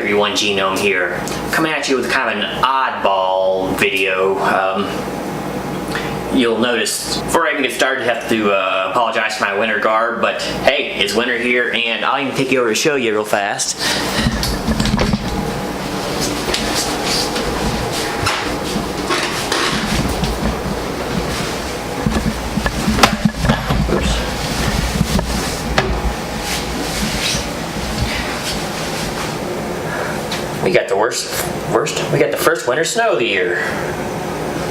everyone, Genome here, coming at you with kind of an oddball video. You'll notice, before I can get started, I have to apologize for my winter garb, but hey, it's winter here, and I'll even take you over to show you real fast. We got we got the first winter snow of the year.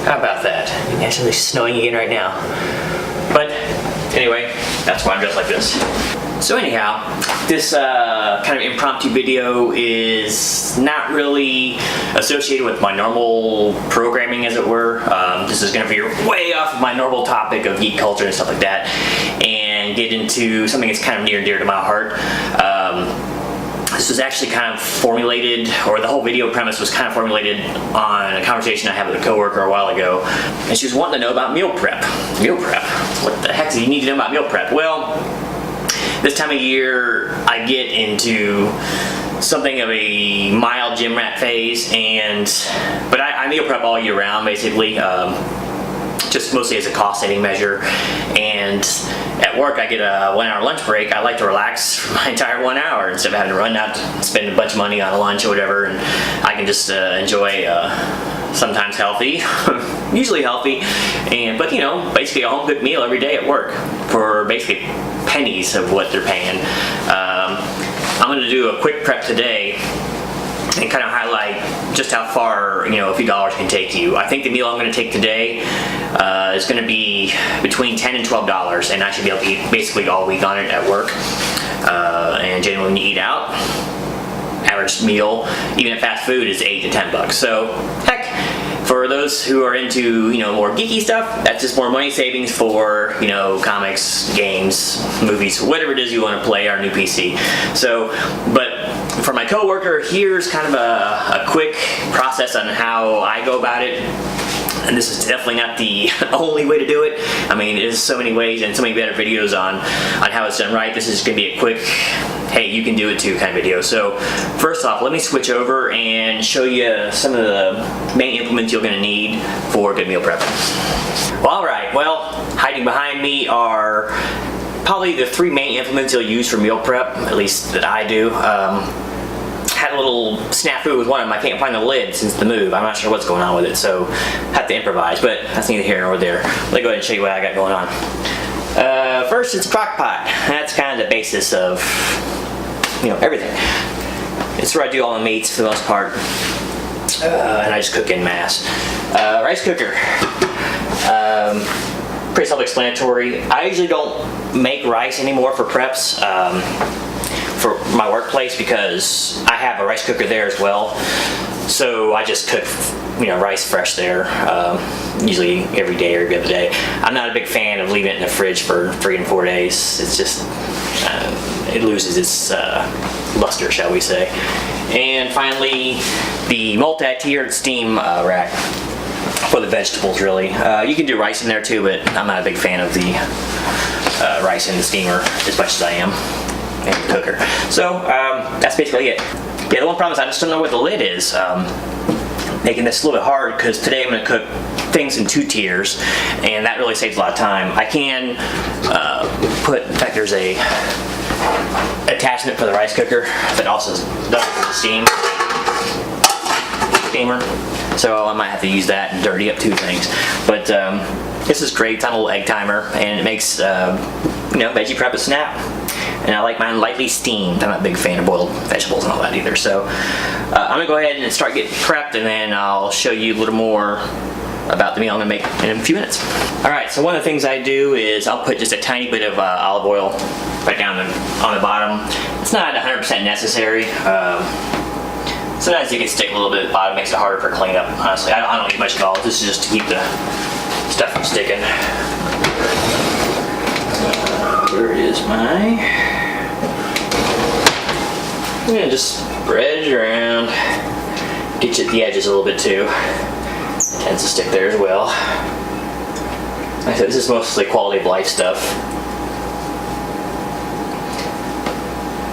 How about that? It's actually snowing again right now. But anyway, that's why I'm dressed like this. So anyhow, this kind of impromptu video is not really associated with my normal programming, as it were. This is going to be way off of my normal topic of geek culture and stuff like that, and get into something that's kind of near and dear to my heart. This was actually kind of formulated, or the whole video premise was kind of formulated on a conversation I had with a coworker a while ago, and she was wanting to know about meal prep. Meal prep? What the heck do you need to know about meal prep? Well, this time of year I get into something of a mild gym rat phase, but I meal prep all year round basically. Just mostly as a cost-saving measure, and at work I get a 1 hour lunch break. I like to relax for my entire 1 hour instead of having to run out to spend a bunch of money on a lunch or whatever, and I can just enjoy sometimes healthy, usually healthy, but you know, basically a home-cooked meal every day at work for basically pennies of what they're paying. I'm going to do a quick prep today and kind of highlight just how far, you know, a few dollars can take you. I think the meal I'm going to take today is going to be between $10 and $12, and I should be able to eat basically all week on it at work. And generally when you eat out, average meal, even at fast food, is $8 to $10. So heck, for those who are into, you know, more geeky stuff, that's just more money savings for, you know, comics, games, movies, whatever it is you want to play, our new PC. So, but for my coworker, here's kind of a quick process on how I go about it. And this is definitely not the only way to do it. I mean, there's so many ways and so many better videos on how it's done right. This is going to be a quick, hey, you can do it too kind of video. So first off, let me switch over and show you some of the main implements you're going to need for good meal prepping. Well, alright, well, hiding behind me are probably the three main implements you'll use for meal prep, at least that I do. Had a little snafu with one of them. I can't find the lid since the move. I'm not sure what's going on with it, so have to improvise, but that's neither here nor there. Let me go ahead and show you what I got going on. First, it's a crock pot. That's kind of the basis of, you know, everything. It's where I do all the meats for the most part, and I just cook in mass. Rice cooker. Pretty self-explanatory. I usually don't make rice anymore for preps for my workplace because I have a rice cooker there as well. So I just cook, you know, rice fresh there, usually every day or every other day. I'm not a big fan of leaving it in the fridge for 3 and 4 days. It's just, it loses its luster, shall we say. And finally, the multi-tiered steam rack for the vegetables, really. You can do rice in there too, but I'm not a big fan of the rice in the steamer as much as I am in the cooker. So that's basically it. Yeah, the one problem is I just don't know where the lid is. Making this a little bit hard because today I'm going to cook things in 2 tiers, and that really saves a lot of time. I can in fact, there's a attachment for the rice cooker that also does it for the steamer. So I might have to use that and dirty up 2 things. But this is great. It's on a little egg timer, and it makes you know, veggie prep a snap. And I like mine lightly steamed. I'm not a big fan of boiled vegetables and all that either. So I'm gonna go ahead and start getting prepped, and then I'll show you a little more about the meal I'm gonna make in a few minutes. All right, so one of the things I do is I'll put just a tiny bit of olive oil right down on the bottom. It's not 100% necessary. Sometimes you can stick a little bit at the bottom, makes it harder for cleanup, honestly. I don't need much at all. This is just to keep the stuff from sticking. Where is my... I'm gonna just spread it around, get you at the edges a little bit too. Tends to stick there as well. Like I said, this is mostly quality of life stuff.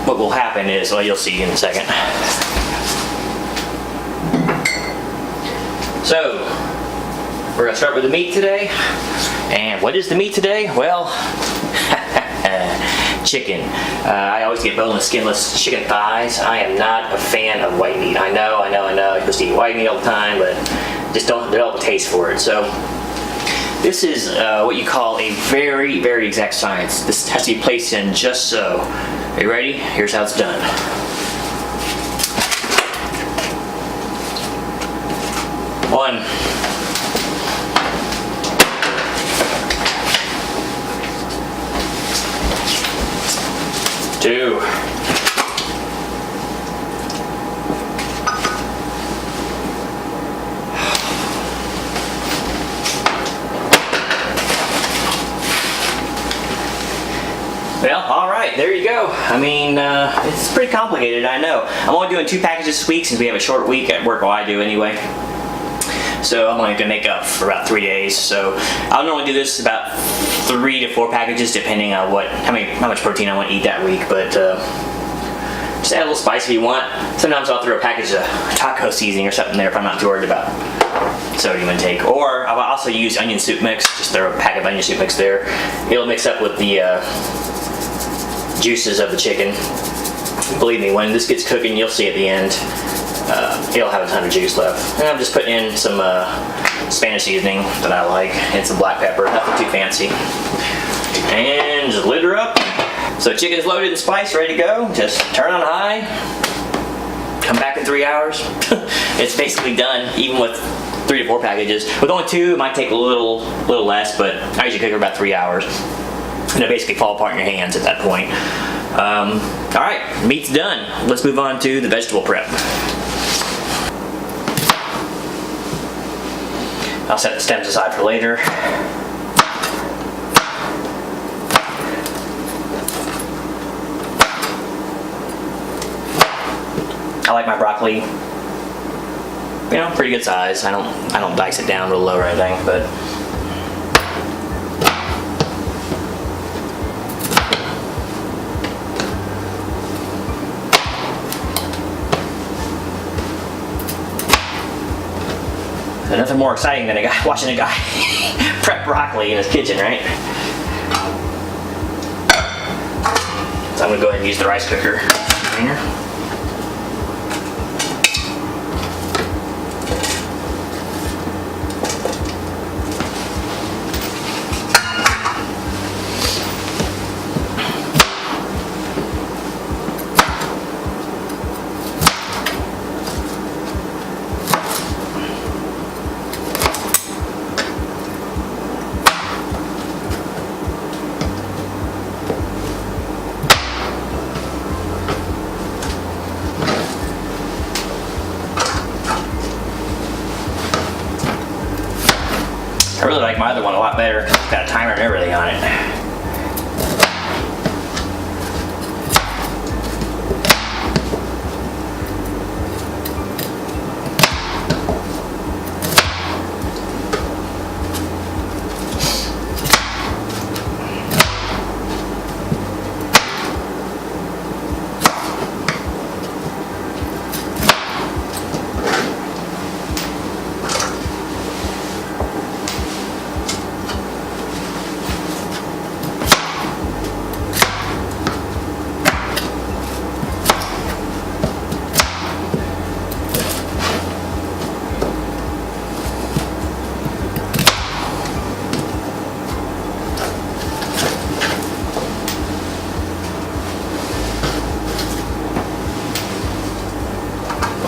What will happen is, well, you'll see in a second. So, we're gonna start with the meat today. And what is the meat today? Well, chicken. I always get boneless, skinless chicken thighs. I am not a fan of white meat. I know. You're supposed to eat white meat all the time, but just don't develop a taste for it. So, this is what you call a very, very exact science. This has to be placed in just so. Are you ready? Here's how it's done. One. Two. Well, all right, there you go. I mean, it's pretty complicated, I know. I'm only doing 2 packages this week since we have a short week at work, well, I do anyway. So I'm only gonna make up for about 3 days. So I'll normally do this about 3 to 4 packages depending on how much protein I want to eat that week. But just add a little spice if you want. Sometimes I'll throw a package of taco seasoning or something there if I'm not too worried about sodium intake. Or I'll also use onion soup mix. Just throw a pack of onion soup mix there. It'll mix up with the juices of the chicken. Believe me, when this gets cooking, you'll see at the end, it'll have a ton of juice left. And I'm just putting in some Spanish seasoning that I like and some black pepper, nothing too fancy. And just lid her up. So chicken's loaded and spiced, ready to go. Just turn on high. Come back in 3 hours. It's basically done, even with 3 to 4 packages. With only 2, it might take a little less, but I usually cook for about 3 hours. And it'll basically fall apart in your hands at that point. All right, meat's done. Let's move on to the vegetable prep. I'll set the stems aside for later. I like my broccoli, you know, pretty good size. I don't dice it down real low or anything, but nothing more exciting than watching a guy prep broccoli in his kitchen, right? So I'm gonna go ahead and use the rice cooker here. I really like my other one a lot better. It's got a timer and everything on it.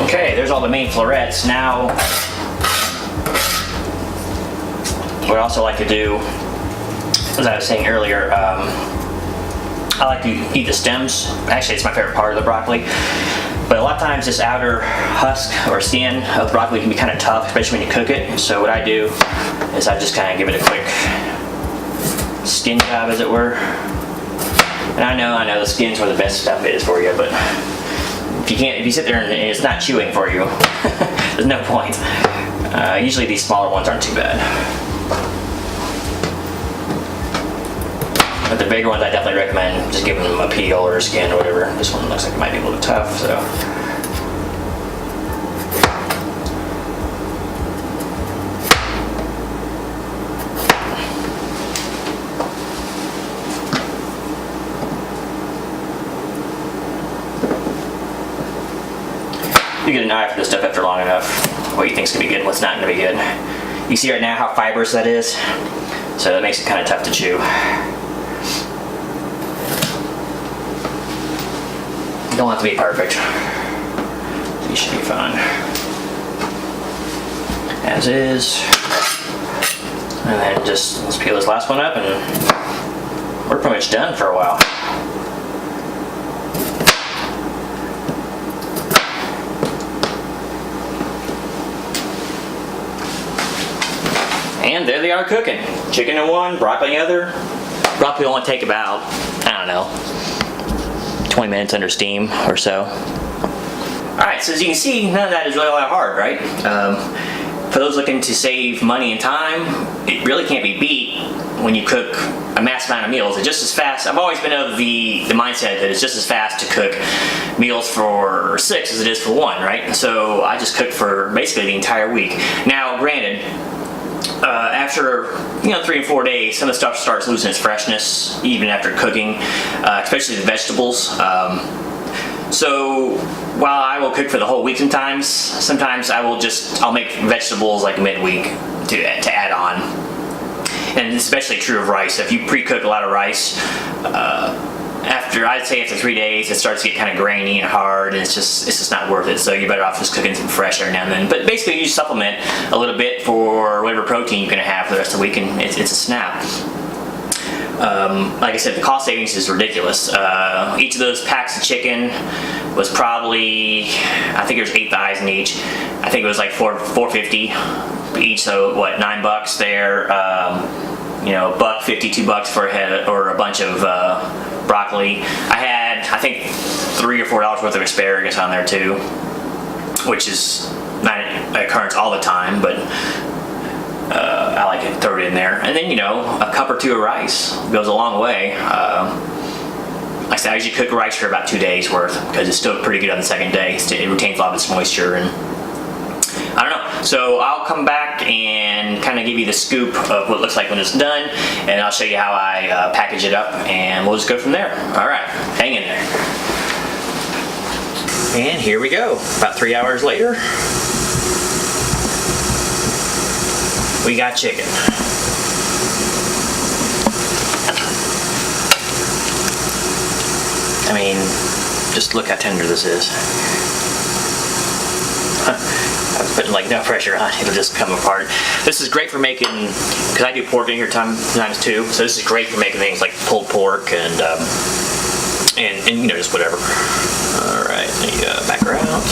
Okay, there's all the main florets. Now, what I also like to do, as I was saying earlier, I like to eat the stems. Actually, it's my favorite part of the broccoli. But a lot of times this outer husk or skin of the broccoli can be kind of tough, especially when you cook it. So what I do is I just kind of give it a quick skin job, as it were. And I know the skin's where the best stuff is for you, but if you sit there and it's not chewing for you, there's no point. Usually these smaller ones aren't too bad. But the bigger ones I definitely recommend just giving them a peel or a skin or whatever. This one looks like it might be a little tough, so. You get an eye for this stuff after long enough. What you think's gonna be good and what's not gonna be good. You see right now how fibrous that is? So that makes it kind of tough to chew. You don't have to be perfect. You should be fine. As is. And then just, let's peel this last one up and we're pretty much done for a while. And there they are cooking. Chicken in one, broccoli in the other. Broccoli will only take about, I don't know, 20 minutes under steam or so. Alright, so as you can see, none of that is really all that hard, right? For those looking to save money and time, it really can't be beat when you cook a mass amount of meals. It's just as fast. I've always been of the mindset that it's just as fast to cook meals for 6 as it is for 1, right? So I just cook for basically the entire week. Now, granted, after 3 and 4 days, some of the stuff starts losing its freshness, even after cooking, especially the vegetables. So while I will cook for the whole week sometimes I'll make vegetables like midweek to add on. And it's especially true of rice. If you pre-cook a lot of rice, I'd say after 3 days it starts to get kind of grainy and hard, and it's just not worth it. So you're better off just cooking some fresh every now and then. But basically you supplement a little bit for whatever protein you're going to have for the rest of the week, and it's a snap. Like I said, the cost savings is ridiculous. Each of those packs of chicken was probably, I think it was 8 thighs in each. I think it was like $4.50 each, so what, $9 there. $1.50, $2 for a head or a bunch of broccoli. I had, I think, $3 or $4 worth of asparagus on there too, which is not an occurrence all the time, but I like to throw it in there. And then, a cup or 2 of rice goes a long way. Like I said, I usually cook rice for about 2 days worth because it's still pretty good on the second day. It retains a lot of its moisture, and I don't know. So I'll come back and kind of give you the scoop of what it looks like when it's done, and I'll show you how I package it up, and we'll just go from there. All right, hang in there. And here we go. About 3 hours later, we got chicken. I mean, just look how tender this is. I was putting like no pressure on, it'll just come apart. This is great for making, because I do pork in here sometimes too, so this is great for making things like pulled pork and just whatever. All right, let me back her out.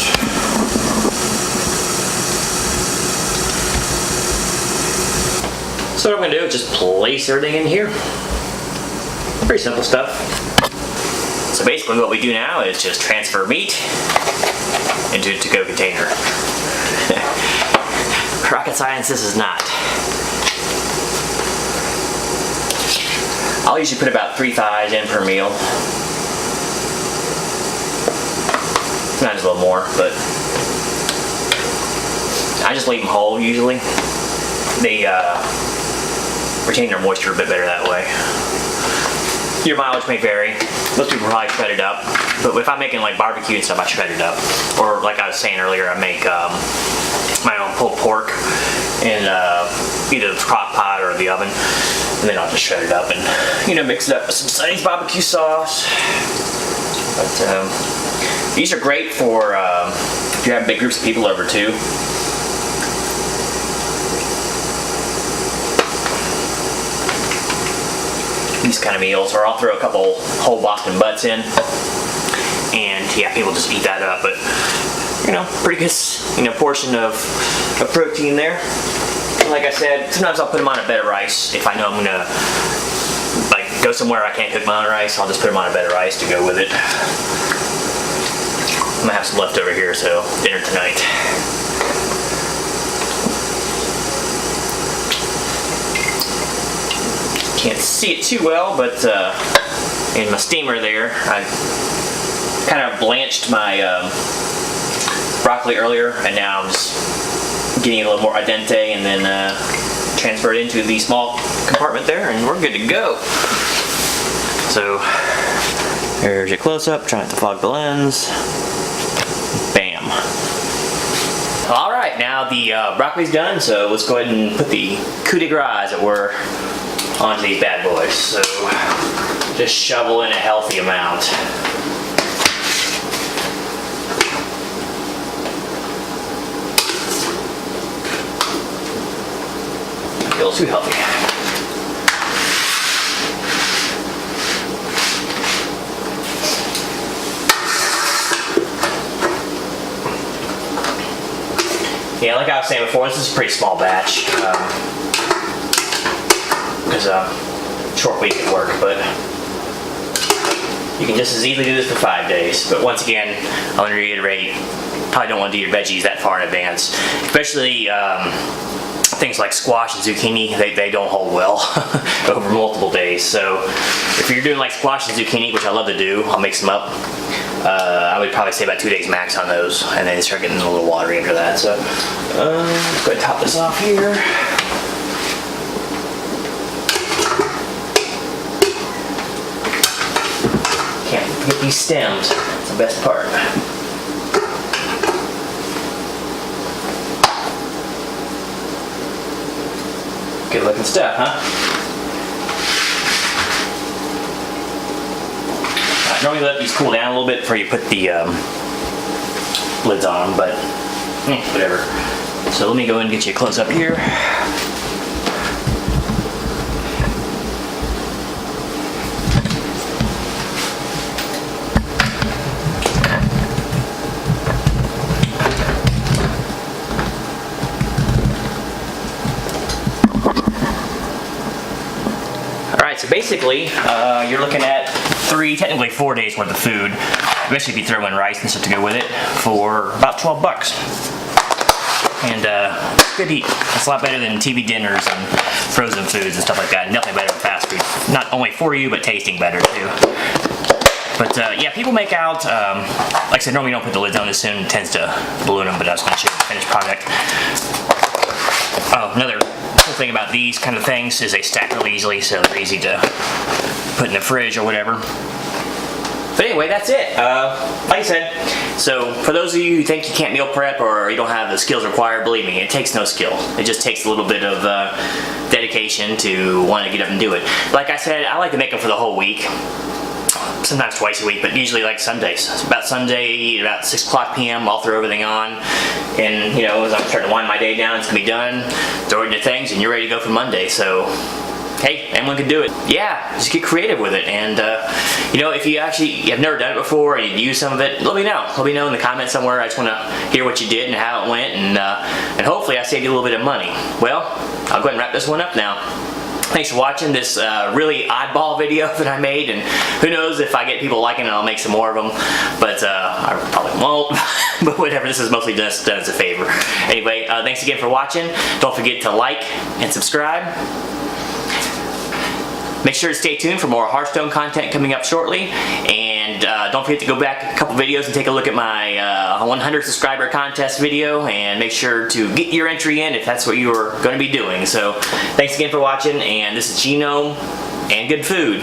So what I'm going to do is just place everything in here. Pretty simple stuff. So basically what we do now is just transfer meat into a to-go container. Rocket science this is not. I'll usually put about 3 thighs in per meal. Sometimes a little more, but I just leave them whole usually. They retain their moisture a bit better that way. Your mileage may vary. Most people probably shred it up, but if I'm making like barbecue and stuff, I shred it up. Or like I was saying earlier, I make my own pulled pork in either the crock pot or the oven, and then I'll just shred it up and mix it up with some Sonny's barbecue sauce. But these are great for if you have big groups of people over too. These kind of meals, or I'll throw a couple whole Boston butts in, and yeah, people just eat that up. But pretty good portion of protein there. And like I said, sometimes I'll put them on a bed of rice if I know I'm gonna go somewhere I can't cook my own rice. I'll just put them on a bed of rice to go with it. I'm gonna have some left over here, so dinner tonight. Can't see it too well, but in my steamer there, I kind of blanched my broccoli earlier, and now I'm just getting it a little more al dente, and then transfer it into the small compartment there, and we're good to go. So there's your close-up. Try not to fog the lens. Bam. All right, now the broccoli's done, so let's go ahead and put the coup de grace, as it were, onto these bad boys. So just shovel in a healthy amount. A little too healthy. Yeah, like I was saying before, this is a pretty small batch. Because short week at work, but you can just as easily do this for 5 days. But once again, I want to reiterate, probably don't want to do your veggies that far in advance, especially things like squash and zucchini. They don't hold well over multiple days. So if you're doing like squash and zucchini, which I love to do, I'll mix them up. I would probably say about 2 days max on those, and then start getting a little watery after that. So let's go ahead and top this off here. Can't forget these stems. It's the best part. Good looking stuff, huh? Normally let these cool down a little bit before you put the lids on them, but whatever. So let me go and get you a close up here. Alright, so basically you're looking at technically 4 days worth of food, especially if you throw in rice and stuff to go with it, for about $12. And it's good to eat. It's a lot better than TV dinners and frozen foods and stuff like that. Nothing better than fast food. Not only for you, but tasting better too. But yeah, people make out, like I said, normally you don't put the lids on this soon, it tends to balloon them, but I was going to show you the finished product. Oh, another cool thing about these kind of things is they stack really easily, so they're easy to put in the fridge or whatever. But anyway, that's it. Like I said, so for those of you who think you can't meal prep or you don't have the skills required, believe me, it takes no skill. It just takes a little bit of dedication to want to get up and do it. Like I said, I like to make them for the whole week. Sometimes twice a week, but usually like Sundays. So about Sunday, about 6 p.m, I'll throw everything on, and you know, as I'm starting to wind my day down, it's gonna be done. Throw it into things, and you're ready to go for Monday. So, hey, anyone can do it. Yeah, just get creative with it. And you know, if you actually have never done it before and you use some of it, let me know. Let me know in the comments somewhere. I just want to hear what you did and how it went, and hopefully I saved you a little bit of money. Well, I'll go ahead and wrap this one up now. Thanks for watching this really oddball video that I made, and who knows, if I get people liking it, I'll make some more of them, but I probably won't. But whatever, this is mostly just done as a favor. Anyway, thanks again for watching. Don't forget to like and subscribe. Make sure to stay tuned for more Hearthstone content coming up shortly, and don't forget to go back a couple videos and take a look at my 100 subscriber contest video, and make sure to get your entry in if that's what you're going to be doing. So thanks again for watching, and this is Genome and good food.